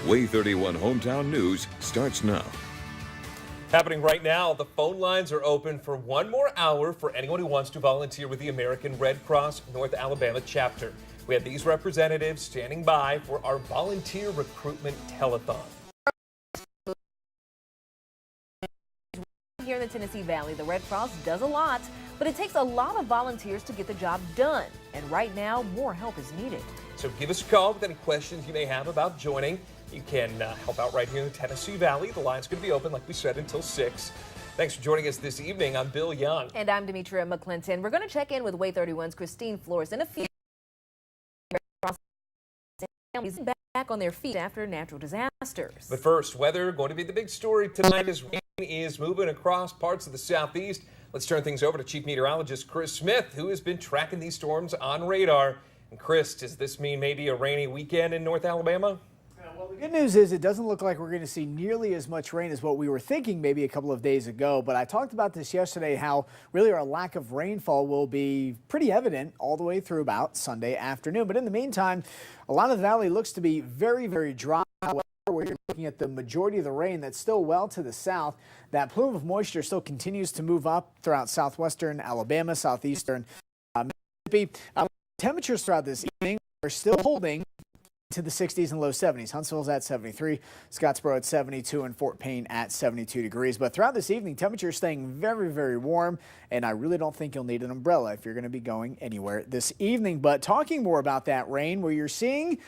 WAAY 31 Hometown News starts now. Happening right now, the phone lines are open for one more hour for anyone who wants to volunteer with the American Red Cross North Alabama chapter. We have these representatives standing by for our volunteer recruitment telethon. Here in the Tennessee Valley, the Red Cross does a lot, but it takes a lot of volunteers to get the job done. And right now, more help is needed. So give us a call with any questions you may have about joining. You can help out right here in the Tennessee Valley. The line's going to be open, like we said, until 6. Thanks for joining us this evening. I'm Bill Young. And I'm Demetria McClinton. We're going to check in with WAAY 31's Christine Flores in a few families back on their feet after natural disasters. But first, weather going to be the big story tonight as rain is moving across parts of the southeast. Let's turn things over to Chief Meteorologist Chris Smith, who has been tracking these storms on radar. And Chris, does this mean maybe a rainy weekend in North Alabama? Well, the good news is it doesn't look like we're going to see nearly as much rain as what we were thinking maybe a couple of days ago. But I talked about this yesterday, how really our lack of rainfall will be pretty evident all the way through about Sunday afternoon. But in the meantime, a lot of the valley looks to be very, very dry. Where you're looking at the majority of the rain that's still well to the south. That plume of moisture still continues to move up throughout southwestern Alabama, southeastern Mississippi. Temperatures throughout this evening are still holding to the 60s and low 70s. Huntsville's at 73, Scottsboro at 72, and Fort Payne at 72 degrees. But throughout this evening, temperatures staying very, very warm, and I really don't think you'll need an umbrella if you're going to be going anywhere this evening. But talking more about that rain, where you're seeing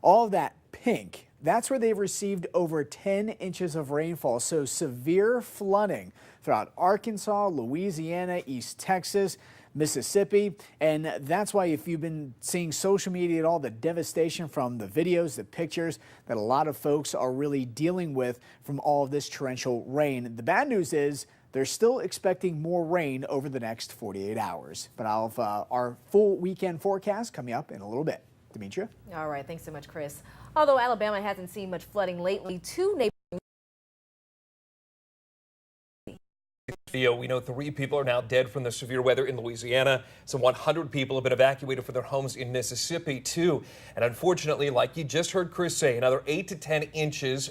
all of that pink, that's where they've received over 10 inches of rainfall. So severe flooding throughout Arkansas, Louisiana, East Texas, Mississippi. And that's why if you've been seeing social media at all, the devastation from the videos, the pictures that a lot of folks are really dealing with from all of this torrential rain. The bad news is they're still expecting more rain over the next 48 hours. But I'll have our full weekend forecast coming up in a little bit. Demetria? All right. Thanks so much, Chris. Although Alabama hasn't seen much flooding lately, two neighborhoods. We know 3 people are now dead from the severe weather in Louisiana. Some 100 people have been evacuated from their homes in Mississippi, too. And unfortunately, like you just heard Chris say, another 8 to 10 inches.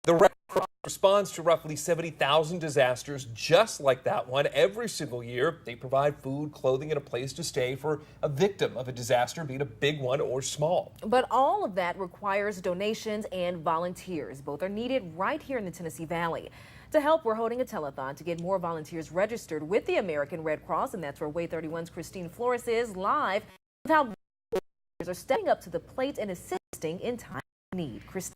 The Red Cross responds to roughly 70,000 disasters just like that one every single year. They provide food, clothing, and a place to stay for a victim of a disaster, be it a big one or small. But all of that requires donations and volunteers. Both are needed right here in the Tennessee Valley. To help, we're holding a telethon to get more volunteers registered with the American Red Cross, and that's where WAAY 31's Christine Flores is live with how volunteers are stepping up to the plate and assisting in time of need. Christine.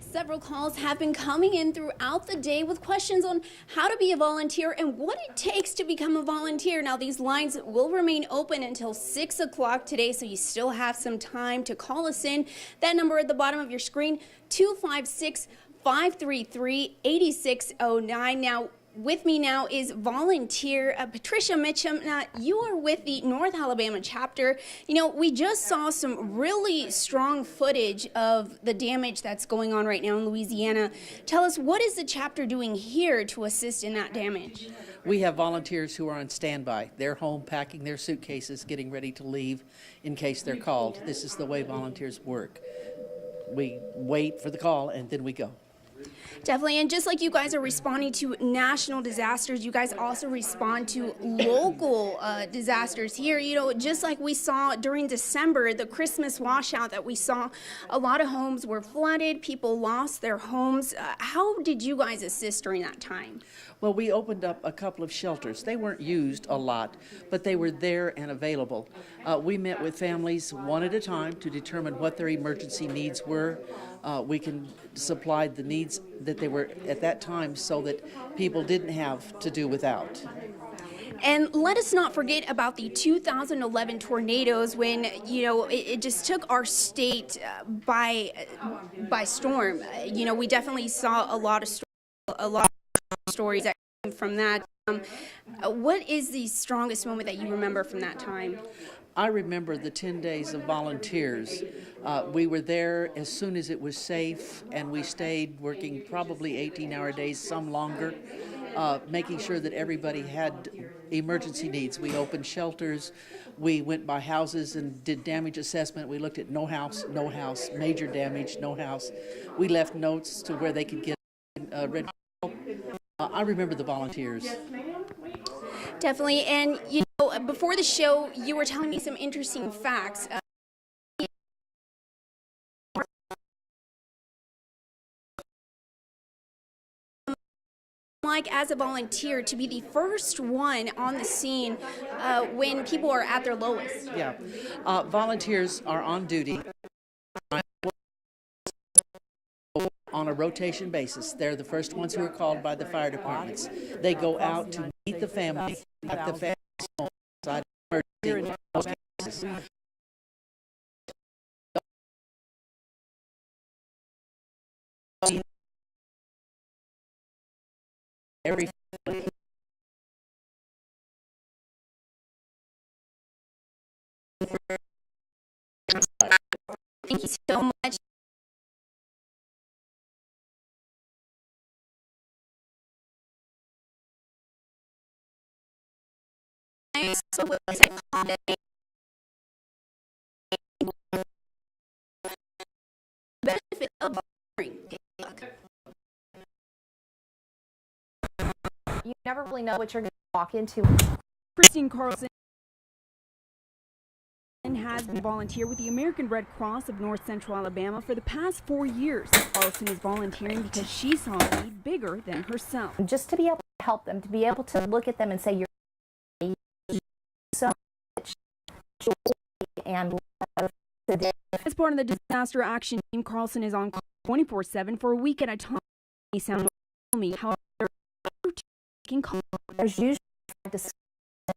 Several calls have been coming in throughout the day with questions on how to be a volunteer and what it takes to become a volunteer. Now, these lines will remain open until 6 o'clock today, so you still have some time to call us in. That number at the bottom of your screen, 256-533-8609. Now, with me now is volunteer Patricia Mitchum. Now, you are with the North Alabama chapter. You know, we just saw some really strong footage of the damage that's going on right now in Louisiana. Tell us, what is the chapter doing here to assist in that damage? We have volunteers who are on standby. They're home packing their suitcases, getting ready to leave in case they're called. This is the way volunteers work. We wait for the call and then we go. Definitely, and just like you guys are responding to national disasters, you guys also respond to local disasters here. You know, just like we saw during December, the Christmas washout that we saw, a lot of homes were flooded, people lost their homes. How did you guys assist during that time? Well, we opened up a couple of shelters. They weren't used a lot, but they were there and available. We met with families one at a time to determine what their emergency needs were. We can supply the needs that they were at that time so that people didn't have to do without. And let us not forget about the 2011 tornadoes when, you know, it just took our state by storm. You know, we definitely saw a lot of stories that came from that. What is the strongest moment that you remember from that time? I remember the 10 days of volunteers. We were there as soon as it was safe, and we stayed working probably 18-hour days, some longer. making sure that everybody had emergency needs. We opened shelters. We went by houses and did damage assessment. We looked at no house, major damage, no house. We left notes to where they could get red. I remember the volunteers. Definitely. And, you know, before the show, you were telling me some interesting facts. Like, as a volunteer, to be the first one on the scene when people are at their lowest. Yeah. Volunteers are on duty on a rotation basis. They're the first ones who are called by the fire departments. They go out to meet the family at the family's home outside of emergency. Every family. Thank you so much. Benefit of You never really know what you're going to walk into. Christine Carlson has been a volunteer with the American Red Cross of North Central Alabama for the past 4 years. Carlson is volunteering because she saw a need bigger than herself. Just to be able to help them, to be able to look at them and say, you're so much joy and love today. As part of the disaster action team, Carlson is on 24/7 for a week at a time. He sounded to me how they're taking calls. There's usually a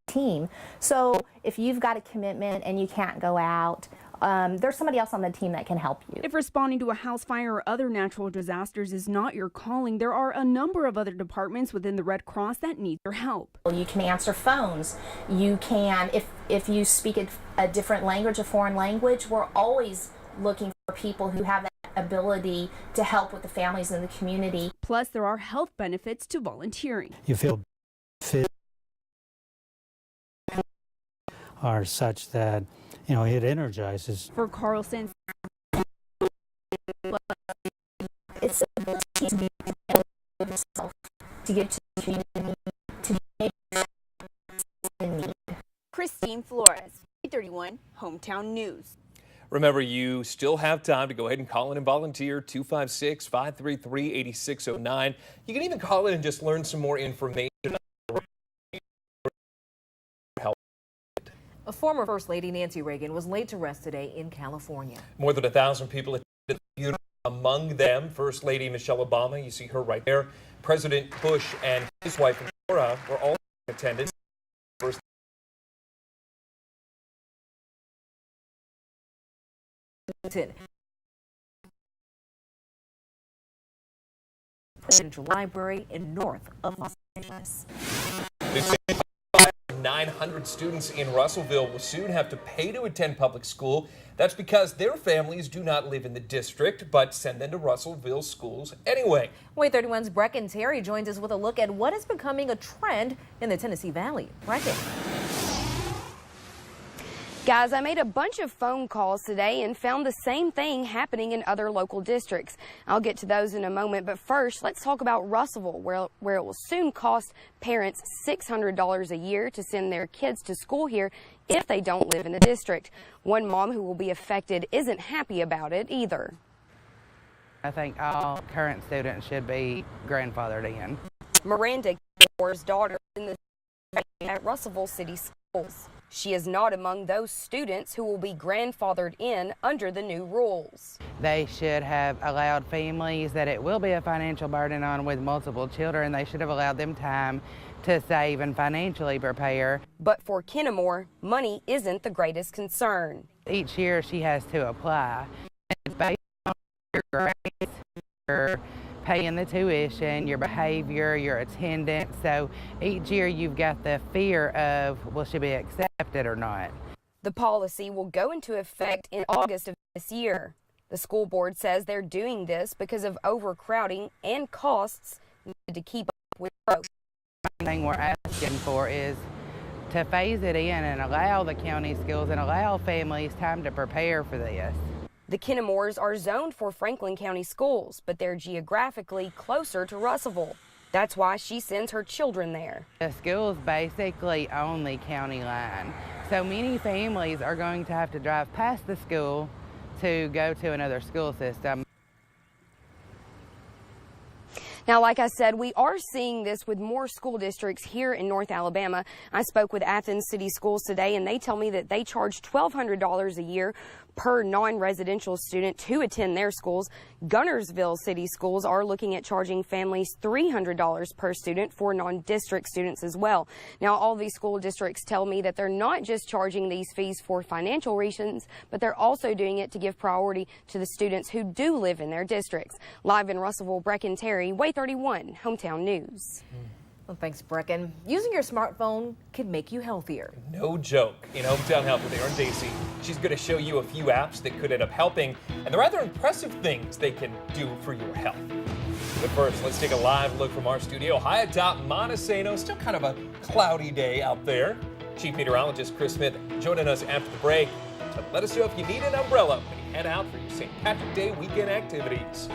team. So if you've got a commitment and you can't go out, there's somebody else on the team that can help you. If responding to a house fire or other natural disasters is not your calling, there are a number of other departments within the Red Cross that need your help. You can answer phones. You can, if you speak a different language, a foreign language, we're always looking for people who have that ability to help with the families in the community. Plus, there are health benefits to volunteering. You feel fit are such that, you know, it energizes. For Carlson, It's to get to the community, to be in need. Christine Flores, 31 Hometown News. Remember, you still have time to go ahead and call in and volunteer, 256-533-8609. You can even call in and just learn some more information. A former First Lady Nancy Reagan was laid to rest today in California. More than 1,000 people attended the funeral. Among them, First Lady Michelle Obama, you see her right there. President Bush and his wife, Laura, were all in attendance. Presidential Library in north of Los Angeles. 900 students in Russellville will soon have to pay to attend public school. That's because their families do not live in the district, but send them to Russellville schools anyway. WAAY 31's Brecken Terry joins us with a look at what is becoming a trend in the Tennessee Valley. Brecken. Guys, I made a bunch of phone calls today and found the same thing happening in other local districts. I'll get to those in a moment, but first, let's talk about Russellville, where it will soon cost parents $600 a year to send their kids to school here if they don't live in the district. One mom who will be affected isn't happy about it either. I think all current students should be grandfathered in. Miranda Moore's daughter is in the at Russellville City Schools. She is not among those students who will be grandfathered in under the new rules. They should have allowed families that it will be a financial burden on with multiple children. They should have allowed them time to save and financially prepare. But for Kennemore, money isn't the greatest concern. Each year she has to apply. It's based on your grades, your paying the tuition, your behavior, your attendance. So each year you've got the fear of, will she be accepted or not? The policy will go into effect in August of this year. The school board says they're doing this because of overcrowding and costs needed to keep up with growth. main thing we're asking for is to phase it in and allow the county schools and allow families time to prepare for this. The Kennemore's are zoned for Franklin County schools, but they're geographically closer to Russellville. That's why she sends her children there. The school's basically on the county line, so many families are going to have to drive past the school to go to another school system. Now, like I said, we are seeing this with more school districts here in North Alabama. I spoke with Athens City Schools today, and they tell me that they charge $1,200 a year per non-residential student to attend their schools. Gunnersville City Schools are looking at charging families $300 per student for non-district students as well. Now, all these school districts tell me that they're not just charging these fees for financial reasons, but they're also doing it to give priority to the students who do live in their districts. Live in Russellville, Brecken Terry, WAAY 31, Hometown News. Well, thanks, Brecken. Using your smartphone can make you healthier. No joke. In Hometown Health with Erin Dacey, she's going to show you a few apps that could end up helping and the rather impressive things they can do for your health. But first, let's take a live look from our studio high atop Montesano. Still kind of a cloudy day out there. Chief Meteorologist Chris Smith joining us after the break to let us know if you need an umbrella when you head out for your St. Patrick's Day weekend activities.